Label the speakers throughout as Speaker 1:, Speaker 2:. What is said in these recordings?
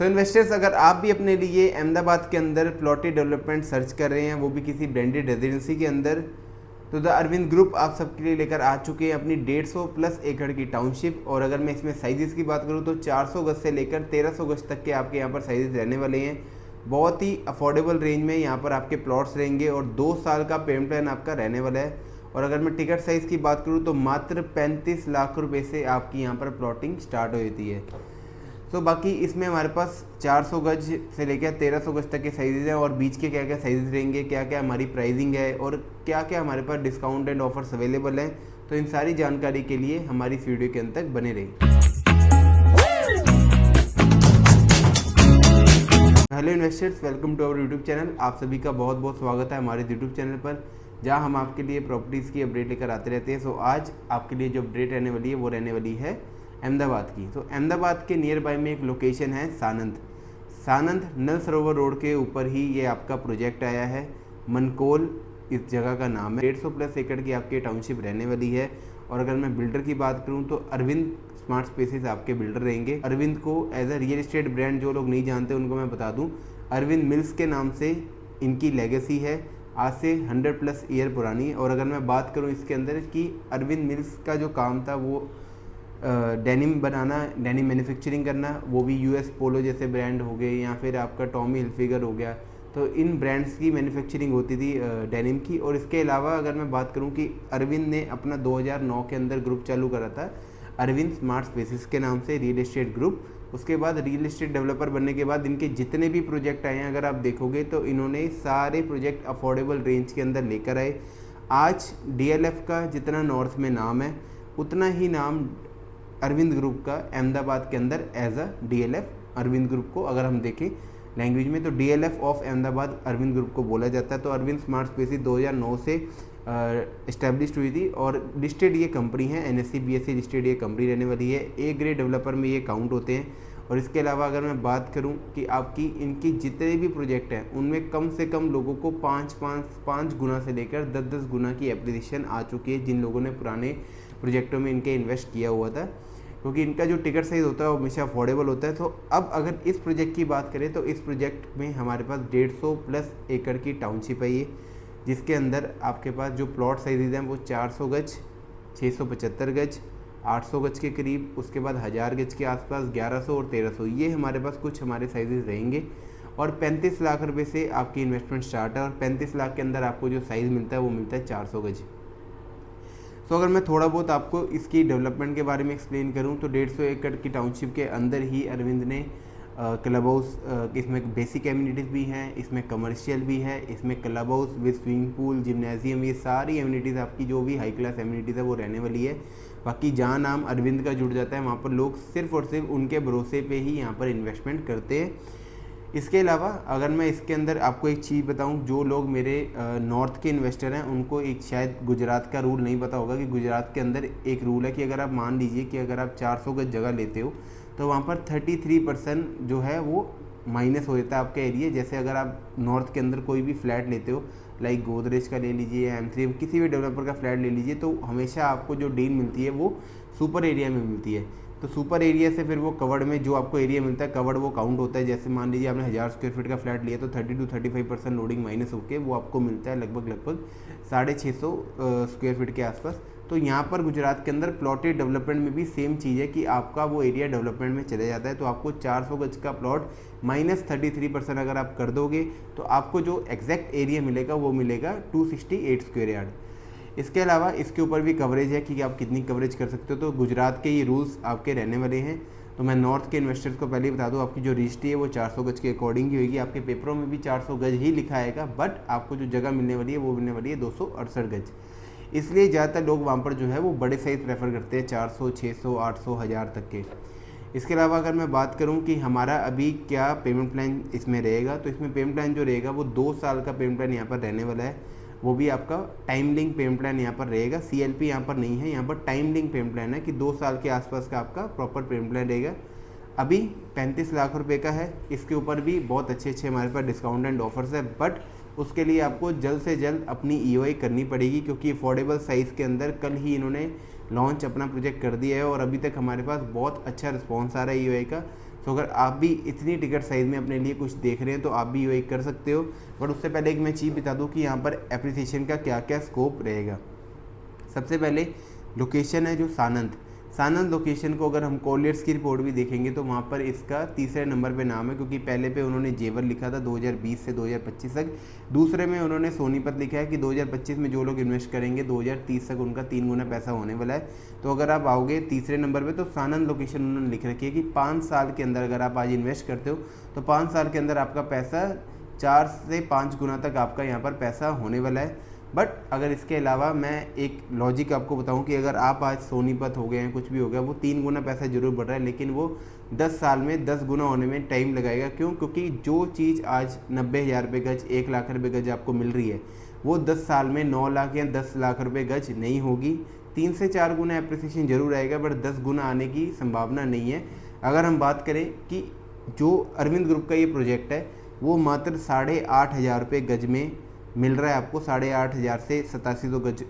Speaker 1: तो इन्वेस्टर्स, अगर आप भी अपने लिए अहमदाबाद के अंदर प्लॉटेड डेवलपमेंट सर्च कर रहे हैं, वो भी किसी ब्रांडेड रेजिडेंसी के अंदर, तो द अरविंद ग्रुप आप सबके लिए लेकर आ चुके हैं अपनी 150 प्लस एकड़ की टाउनशिप। और अगर मैं इसमें साइजेस की बात करूं तो 400 गज से लेकर 1300 गज तक के आपके यहाँ पर साइजेस रहने वाले हैं। बहुत ही अफोर्डेबल रेंज में यहाँ पर आपके प्लॉट्स रहेंगे और 2 साल का पेमेंट प्लान आपका रहने वाला है। और अगर मैं टिकट साइज़ की बात करूँ तो मात्र 35 लाख रुपये से आपकी यहाँ पर प्लॉटिंग स्टार्ट हो जाती है। तो बाकी इसमें हमारे पास 400 गज से लेकर 1300 गज तक के साइजेज हैं और बीच के क्या क्या साइजेज रहेंगे, क्या क्या हमारी प्राइसिंग है और क्या क्या हमारे पास डिस्काउंट एंड ऑफर्स अवेलेबल हैं। तो इन सारी जानकारी के लिए हमारी इस वीडियो के अंत तक बने रहिए। Hello investors, welcome to our YouTube channel. आप सभी का बहुत बहुत स्वागत है हमारे यूट्यूब चैनल पर, जहां हम आपके लिए प्रॉपर्टीज़ की अपडेट लेकर आते रहते हैं। सो आज आपके लिए जो अपडेट रहने वाली है वो रहने वाली है अहमदाबाद की। तो अहमदाबाद के नियर बाय में एक लोकेशन है सानंद नल सरोवर रोड के ऊपर ही ये आपका प्रोजेक्ट आया है। मनकोल इस जगह का नाम है। 150 प्लस एकड़ की आपकी टाउनशिप रहने वाली है। और अगर मैं बिल्डर की बात करूं तो अरविंद स्मार्ट स्पेसेस आपके बिल्डर रहेंगे। अरविंद को as a real estate brand जो लोग नहीं जानते उनको मैं बता दूं, अरविंद मिल्स के नाम से इनकी लेगेसी है, आज से 100 प्लस ईयर पुरानी है। और अगर मैं बात करूं इसके अंदर कि अरविंद मिल्स का जो काम था वो डेनिम बनाना, डेनिम मैन्युफैक्चरिंग करना, वो भी यूएस पोलो जैसे ब्रांड हो गए या फिर आपका टॉमी हिलफिगर हो गया, तो इन ब्रांड्स की मैन्युफैक्चरिंग होती थी डेनिम की। और इसके अलावा अगर मैं बात करूं कि अरविंद ने अपना 2009 के अंदर ग्रुप चालू करा था अरविंद स्मार्ट स्पेसेस के नाम से, रियल एस्टेट ग्रुप। उसके बाद रियल एस्टेट डेवलपर बनने के बाद इनके जितने भी प्रोजेक्ट आए हैं अगर आप देखोगे तो इन्होंने सारे प्रोजेक्ट अफोर्डेबल रेंज के अंदर लेकर आए। आज डीएलएफ का जितना नॉर्थ में नाम है उतना ही नाम अरविंद ग्रुप का अहमदाबाद के अंदर as a DLF Arvind group को अगर हम देखें लैंग्वेज में तो DLF of Ahmedabad Arvind group को बोला जाता है। तो अरविंद स्मार्ट स्पेसेस 2009 से इस्टेब्लिश हुई थी और लिस्टेड ये कंपनी है, एनएससी बीएससी लिस्टेड ये कंपनी रहने वाली है। ए ग्रेड डेवलपर में ये काउंट होते हैं। और इसके अलावा अगर मैं बात करूं कि आपकी इनकी जितने भी प्रोजेक्ट हैं उनमें कम से कम लोगों को 5 गुना से लेकर 10 गुना की एप्रिसिएशन आ चुकी है जिन लोगों ने पुराने प्रोजेक्टों में इनके इन्वेस्ट किया हुआ था, क्योंकि इनका जो टिकट साइज़ होता है वो हमेशा अफोर्डेबल होता है। तो अब अगर इस प्रोजेक्ट की बात करें तो इस प्रोजेक्ट में हमारे पास 150 प्लस एकड़ की टाउनशिप है ये, जिसके अंदर आपके पास जो प्लॉट साइजेज हैं वो 400 गज, 675 गज, 800 गज के करीब, उसके बाद 1000 गज के आसपास, 1100 और 1300, ये हमारे पास कुछ हमारे साइजेस रहेंगे। और 35 लाख रुपए से आपकी इन्वेस्टमेंट स्टार्ट है और 35 लाख के अंदर आपको जो साइज़ मिलता है वो मिलता है 400 गज। तो अगर मैं थोड़ा बहुत आपको इसकी डेवलपमेंट के बारे में एक्सप्लेन करूं तो 150 एकड़ की टाउनशिप के अंदर ही अरविंद ने क्लब हाउस, इसमें बेसिक एमिनिटीज़ भी हैं, इसमें कमर्शियल भी है, इसमें club house with swimming pool, gymnasium, ये सारी एमिनिटीज़ आपकी जो भी हाई क्लास एमिनिटीज़ है वो रहने वाली है। बाकी जहाँ नाम अरविंद का जुड़ जाता है वहाँ पर लोग सिर्फ और सिर्फ उनके भरोसे पे ही यहाँ पर इन्वेस्टमेंट करते हैं। इसके अलावा अगर मैं इसके अंदर आपको एक चीज़ बताऊं, जो लोग मेरे नॉर्थ के इन्वेस्टर हैं उनको एक शायद गुजरात का रूल नहीं पता होगा कि गुजरात के अंदर एक रूल है कि अगर आप मान लीजिए कि अगर आप 400 गज जगह लेते हो तो वहाँ पर 33% जो है वो माइनस हो जाता है आपका एरिया। जैसे अगर आप नॉर्थ के अंदर कोई भी फ्लैट लेते हो, लाइक गोदरेज का ले लीजिए या M3 किसी भी डेवलपर का फ्लैट ले लीजिए, तो हमेशा आपको जो डील मिलती है वो सुपर एरिया में मिलती है। तो सुपर एरिया से फिर वो कवर्ड में जो आपको एरिया मिलता है, कवर्ड वो काउंट होता है। जैसे मान लीजिए आपने 1000 स्क्वायर फीट का फ्लैट लिया तो 30 to 35% लोडिंग माइनस होकर वो आपको मिलता है लगभग 650 स्क्वायर फीट के आसपास। तो यहाँ पर गुजरात के अंदर प्लॉटेड डेवलपमेंट में भी सेम चीज़ है कि आपका वो एरिया डेवलपमेंट में चले जाता है। तो आपको 400 गज का प्लॉट माइनस 33% अगर आप कर दोगे तो आपको जो एग्जैक्ट एरिया मिलेगा वो मिलेगा 268 स्क्वायर यार्ड। इसके अलावा इसके ऊपर भी कवरेज है कि आप कितनी कवरेज कर सकते हो। तो गुजरात के ये रूल्स आपके रहने वाले हैं। तो मैं नॉर्थ के इन्वेस्टर्स को पहले ही बता दूं, आपकी जो रजिस्ट्री है वो 400 गज के अकॉर्डिंग ही होगी। आपके पेपरों में भी 400 गज ही लिखा आएगा, बट आपको जो जगह मिलने वाली है वो मिलने वाली है 268 गज। इसलिए ज़्यादातर लोग वहाँ पर जो है वो बड़े साइज़ प्रेफर करते हैं, 400, 600, 800, 1000 तक के। इसके अलावा अगर मैं बात करूं कि हमारा अभी क्या पेमेंट प्लान इसमें रहेगा, तो इसमें पेमेंट प्लान जो रहेगा वो 2 साल का पेमेंट प्लान यहाँ पर रहने वाला है। वो भी आपका टाइम लिंक पेमेंट प्लान यहाँ पर रहेगा, CLP यहाँ पर नहीं है, यहाँ पर टाइम लिंक पेमेंट प्लान है कि 2 साल के आसपास का आपका प्रॉपर पेमेंट प्लान रहेगा। अभी 35 लाख रुपए का है। इसके ऊपर भी बहुत अच्छे हमारे पास डिस्काउंट एंड ऑफर्स है, बट उसके लिए आपको जल्द से जल्द अपनी EOI करनी पड़ेगी, क्योंकि अफोर्डेबल साइज़ के अंदर कल ही इन्होंने लॉन्च अपना प्रोजेक्ट कर दिया है और अभी तक हमारे पास बहुत अच्छा रिस्पॉन्स आ रहा है EOI का। तो अगर आप भी इतनी टिकट साइज़ में अपने लिए कुछ देख रहे हैं तो आप भी यूएई कर सकते हो। बट उससे पहले एक मैं चीज़ बता दूँ कि यहाँ पर एप्रिसिएशन का क्या क्या स्कोप रहेगा। सबसे पहले लोकेशन है जो सानंद लोकेशन को अगर हम कॉलियर्स की रिपोर्ट भी देखेंगे तो वहाँ पर इसका तीसरे नंबर पे नाम है, क्योंकि पहले पे उन्होंने जेवर लिखा था 2020 से 2025 तक। दूसरे में उन्होंने सोनीपत लिखा है कि 2025 में जो लोग इन्वेस्ट करेंगे 2030 तक उनका 3 गुना पैसा होने वाला है। तो अगर आप आओगे तीसरे नंबर पे तो सानंद लोकेशन उन्होंने लिख रखी है कि 5 साल के अंदर अगर आप आज इन्वेस्ट करते हो तो 5 साल के अंदर आपका पैसा 4 से 5 गुना तक आपका यहाँ पर पैसा होने वाला है। बट अगर इसके अलावा मैं एक लॉजिक आपको बताऊं कि अगर आप आज सोनीपत हो गए हैं, कुछ भी हो गया, वो 3 गुना पैसा जरूर बढ़ रहा है, लेकिन वो 10 साल में 10 गुना होने में टाइम लगाएगा। क्यों? क्योंकि जो चीज़ आज 90,000 रुपये गज, 1 लाख रुपये गज आपको मिल रही है, वो 10 साल में 9 लाख या 10 लाख रुपये गज नहीं होगी। 3 से 4 गुना एप्रिसिएशन जरूर आएगा, बट 10 गुना आने की संभावना नहीं है। अगर हम बात करें कि जो अरविंद ग्रुप का ये प्रोजेक्ट है वो मात्र 8,500 रुपये गज में मिल रहा है आपको, 8,500 से 8700 गज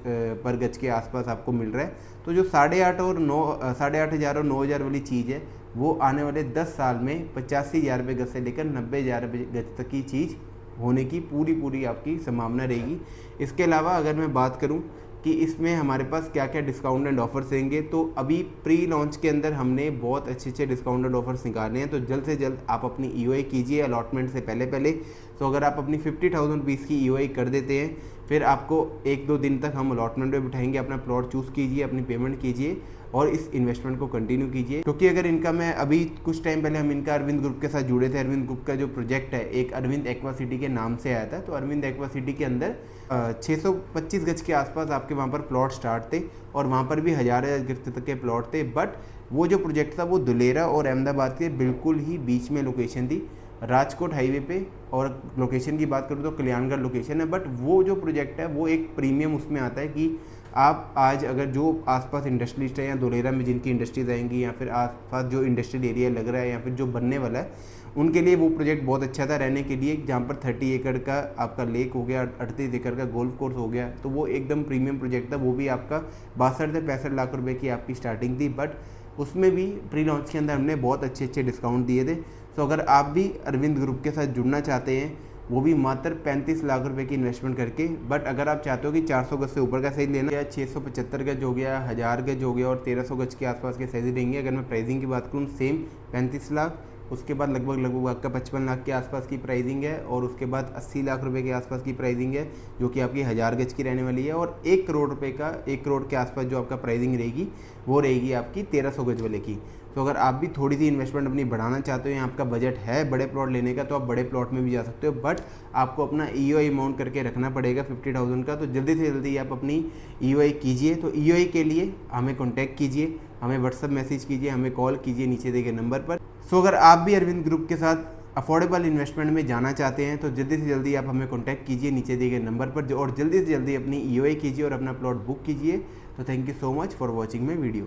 Speaker 1: पर गज के आसपास आपको मिल रहा है। तो जो 8,500 और 9,000 वाली चीज़ है वो आने वाले 10 साल में 85,000 रुपये गज से लेकर 90,000 रुपये गज तक की चीज़ होने की पूरी आपकी संभावना रहेगी। इसके अलावा अगर मैं बात करूं कि इसमें हमारे पास क्या क्या डिस्काउंट एंड ऑफर्स देंगे, तो अभी प्री लॉन्च के अंदर हमने बहुत अच्छे डिस्काउंट एंड ऑफर्स निकाले हैं। तो जल्द से जल्द आप अपनी ईओआई कीजिए अलॉटमेंट से पहले। तो अगर आप अपनी 50,000 रुपीज़ की ईओआई कर देते हैं, फिर आपको 1-2 दिन तक हम अलॉटमेंट में बिठाएंगे। अपना प्लॉट चूज़ कीजिए, अपनी पेमेंट कीजिए और इस इन्वेस्टमेंट को कंटिन्यू कीजिए। क्योंकि अगर इनका मैं अभी कुछ टाइम पहले हम इनका अरविंद ग्रुप के साथ जुड़े थे। अरविंद ग्रुप का जो प्रोजेक्ट है एक अरविंद एक्वा सिटी के नाम से आया था। तो अरविंद एक्वा सिटी के अंदर 625 गज के आसपास आपके वहाँ पर प्लॉट स्टार्ट थे और वहाँ पर भी 1000 गज तक के प्लॉट थे। बट वो जो प्रोजेक्ट था वो दुलेरा और अहमदाबाद के बिल्कुल ही बीच में लोकेशन थी, राजकोट हाईवे पे। और लोकेशन की बात करूँ तो कल्याणगढ़ लोकेशन है। बट वो जो प्रोजेक्ट है वो एक प्रीमियम उसमें आता है कि आप आज अगर जो आसपास इंडस्ट्रियलिस्ट है या दुलेरा में जिनकी इंडस्ट्रीज आएंगी या फिर आसपास जो इंडस्ट्रियल एरिया लग रहा है या फिर जो बनने वाला है, उनके लिए वो प्रोजेक्ट बहुत अच्छा था रहने के लिए। जहाँ पर 30 एकड़ का आपका लेक हो गया, 38 एकड़ का गोल्फ कोर्स हो गया, तो वो एकदम प्रीमियम प्रोजेक्ट था। वो भी आपका 62 से 65 लाख रुपए की आपकी स्टार्टिंग थी। बट उसमें भी प्री लॉन्च के अंदर हमने बहुत अच्छे डिस्काउंट दिए थे। तो अगर आप भी अरविंद ग्रुप के साथ जुड़ना चाहते हैं, वो भी मात्र 35 लाख रुपए की इन्वेस्टमेंट करके। बट अगर आप चाहते हो कि 400 गज से ऊपर का साइज लेना या 675 गज हो गया, 1000 गज हो गया और 1300 गज के आसपास के साइज रहेंगे। अगर मैं प्राइसिंग की बात करूँ सेम 35 लाख, उसके बाद लगभग आपका 55 लाख के आसपास की प्राइसिंग है और उसके बाद 80 लाख रुपए के आसपास की प्राइसिंग है जो कि आपकी 1000 गज की रहने वाली है। और 1 करोड़ रुपए का 1 करोड़ के आसपास जो आपका प्राइसिंग रहेगी वो रहेगी आपकी 1300 गज वाले की। तो अगर आप भी थोड़ी सी इन्वेस्टमेंट अपनी बढ़ाना चाहते हो या आपका बजट है बड़े प्लॉट लेने का, तो आप बड़े प्लॉट में भी जा सकते हो। बट आपको अपना ईओआई अमाउंट करके रखना पड़ेगा 50,000 का। तो जल्दी से जल्दी आप अपनी ईओआई कीजिए। तो ईओआई के लिए हमें कॉन्टैक्ट कीजिए, हमें व्हाट्सअप मैसेज कीजिए, हमें कॉल कीजिए नीचे दिए गए नंबर पर। सो अगर आप भी अरविंद ग्रुप के साथ अफोर्डेबल इन्वेस्टमेंट में जाना चाहते हैं तो जल्दी से जल्दी आप हमें कॉन्टैक्ट कीजिए नीचे दिए गए नंबर पर और जल्दी से जल्दी अपनी ईओआई कीजिए और अपना प्लॉट बुक कीजिए। तो thank you so much for watching my video.